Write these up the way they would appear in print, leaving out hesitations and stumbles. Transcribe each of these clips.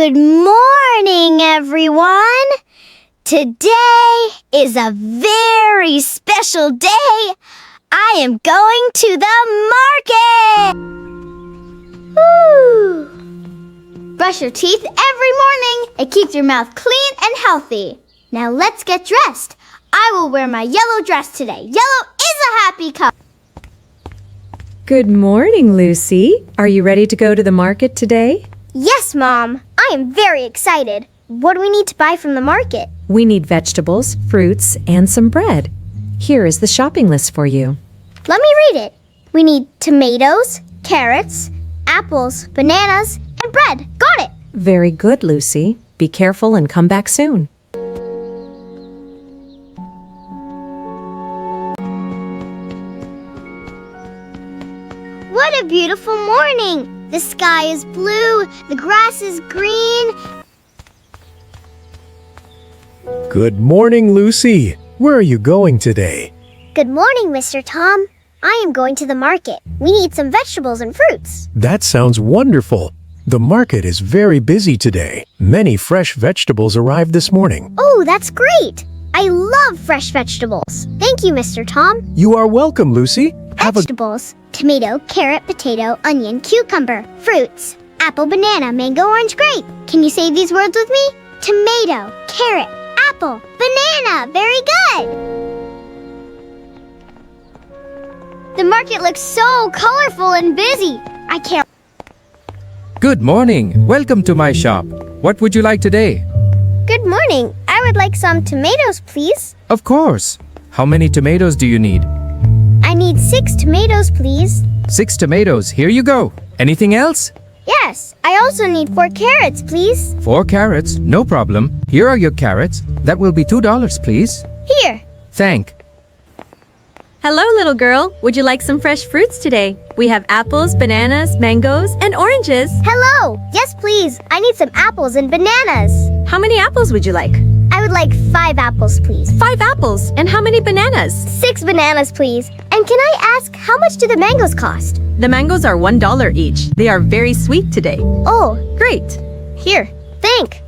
Good morning, everyone. Today is a very special day. I am going to the market. Woo! Brush your teeth every morning. It keeps your mouth clean and healthy. Now let's get dressed. I will wear my yellow dress today. Yellow is a happy color. Good morning, Lucy. Are you ready to go to the market today? Yes, Mom. I am very excited. What do we need to buy from the market? We need vegetables, fruits, and some bread. Here is the shopping list for you. Let me read it. We need tomatoes, carrots, apples, bananas, and bread. Got it. Very good, Lucy. Be careful and come back soon. What a beautiful morning. The sky is blue, the grass is green. Good morning, Lucy. Where are you going today? Good morning, Mr. Tom. I am going to the market. We need some vegetables and fruits. That sounds wonderful. The market is very busy today. Many fresh vegetables arrived this morning. Oh, that's great. I love fresh vegetables. Thank you, Mr. Tom. You are welcome, Lucy. Vegetables. Tomato, carrot, potato, onion, cucumber, fruits, apple, banana, mango, orange, grape. Can you say these words with me? Tomato, carrot, apple, banana. Very good. The market looks so colorful and busy. I can't. Good morning. Welcome to my shop. What would you like today? Good morning. I would like some tomatoes, please. Of course. How many tomatoes do you need? I need 6 tomatoes, please. 6 tomatoes. Here you go. Anything else? Yes, I also need 4 carrots, please. 4 carrots. No problem. Here are your carrots. That will be $2, please. Here. Thank. Hello, little girl. Would you like some fresh fruits today? We have apples, bananas, mangoes, and oranges. Hello. Yes, please. I need some apples and bananas. How many apples would you like? I would like 5 apples, please. 5 apples. And how many bananas? 6 bananas, please. And can I ask, how much do the mangoes cost? The mangoes are $1 each. They are very sweet today. Oh, Great. Here. thank.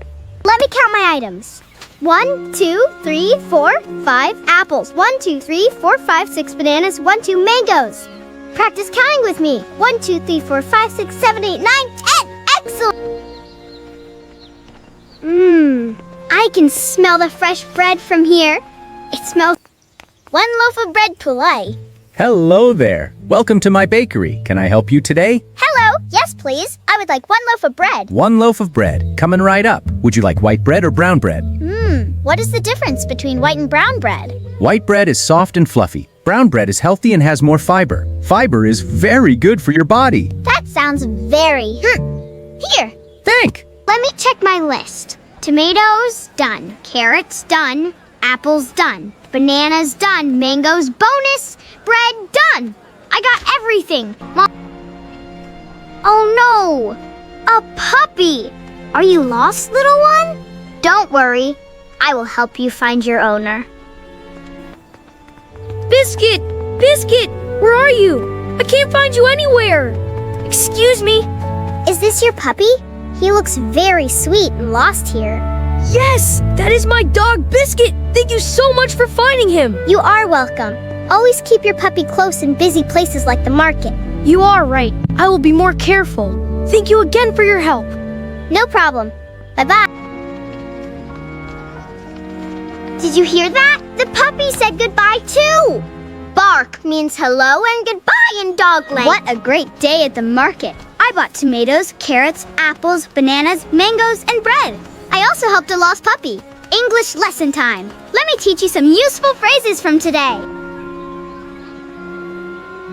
Let me count my items. 1, 2, 3, 4, 5 apples. 1, 2, 3, 4, 5, 6 bananas. 1, 2 mangoes. Practice counting with me. 1, 2, 3, 4, 5, 6, 7, 8, 9, 10. Excellent. I can smell the fresh bread from here. It smells. 1 loaf of bread, Pulai. Hello there. Welcome to my bakery. Can I help you today? Hello. Yes, please. I would like 1 loaf of bread. 1 loaf of bread. Coming right up. Would you like white bread or brown bread? What is the difference between white and brown bread? White bread is soft and fluffy. Brown bread is healthy and has more fiber. Fiber is very good for your body. That sounds very. Here. Thank. Let me check my list. Tomatoes, done. Carrots, done. Apples, done. Bananas, done. Mangoes, bonus. Bread, done. I got everything. Mom. Oh no! A puppy! Are you lost, little one? Don't worry. I will help you find your owner. Biscuit! Biscuit! Where are you? I can't find you anywhere! Excuse me? Is this your puppy? He looks very sweet and lost here. Yes! That is my dog, Biscuit! Thank you so much for finding him! You are welcome. Always keep your puppy close in busy places like the market. You are right. I will be more careful. Thank you again for your help. No problem. Bye-bye. Did you hear that? The puppy said goodbye too. Bark means hello and goodbye in dog language. What a great day at the market. I bought tomatoes, carrots, apples, bananas, mangoes, and bread. I also helped a lost puppy. English lesson time. Let me teach you some useful phrases from today.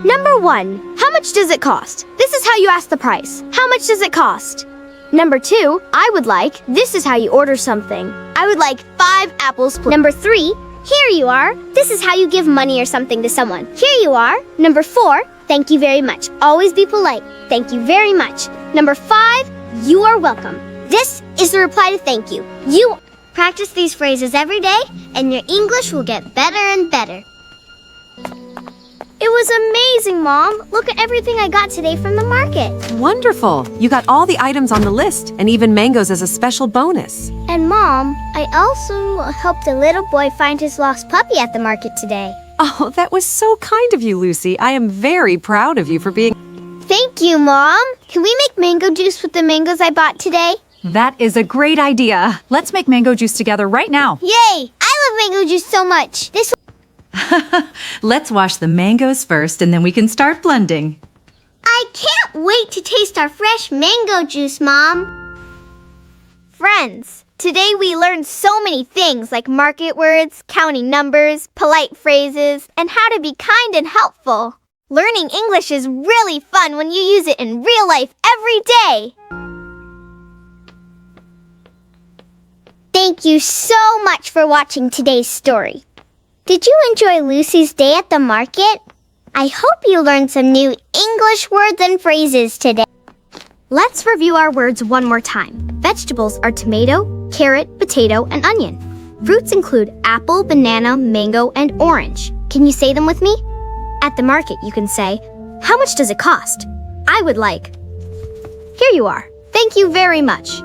Number 1. How much does it cost? This is how you ask the price. How much does it cost? Number 2. I would like. This is how you order something. I would like 5 apples, please. Number 3. Here you are. This is how you give money or something to someone. Here you are. Number 4. Thank you very much. Always be polite. Thank you very much. Number 5. You are welcome. This is the reply to thank you. You practice these phrases every day, and your English will get better and better. It was amazing, Mom. Look at everything I got today from the market. Wonderful! You got all the items on the list, and even mangoes as a special bonus. And Mom, I also helped a little boy find his lost puppy at the market today. Oh, that was so kind of you, Lucy. I am very proud of you for being... Thank you, Mom. Can we make mango juice with the mangoes I bought today? That is a great idea. Let's make mango juice together right now. Yay! I love mango juice so much. This Let's wash the mangoes first and then we can start blending. I can't wait to taste our fresh mango juice, Mom. Friends, today we learned so many things like market words, counting numbers, polite phrases, and how to be kind and helpful. Learning English is really fun when you use it in real life every day. Thank you so much for watching today's story. Did you enjoy Lucy's day at the market? I hope you learned some new English words and phrases today. Let's review our words one more time. Vegetables are tomato, carrot, potato, and onion. Fruits include apple, banana, mango, and orange. Can you say them with me? At the market, you can say, how much does it cost? I would like. Here you are. Thank you very much.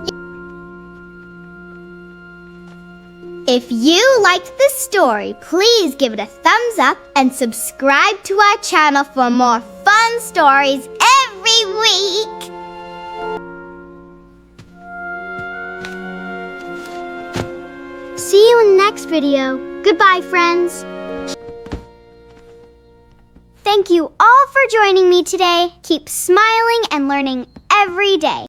If you liked this story, please give it a thumbs up and subscribe to our channel for more fun stories every week. See you in the next video. Goodbye, friends. Thank you all for joining me today. Keep smiling and learning every day.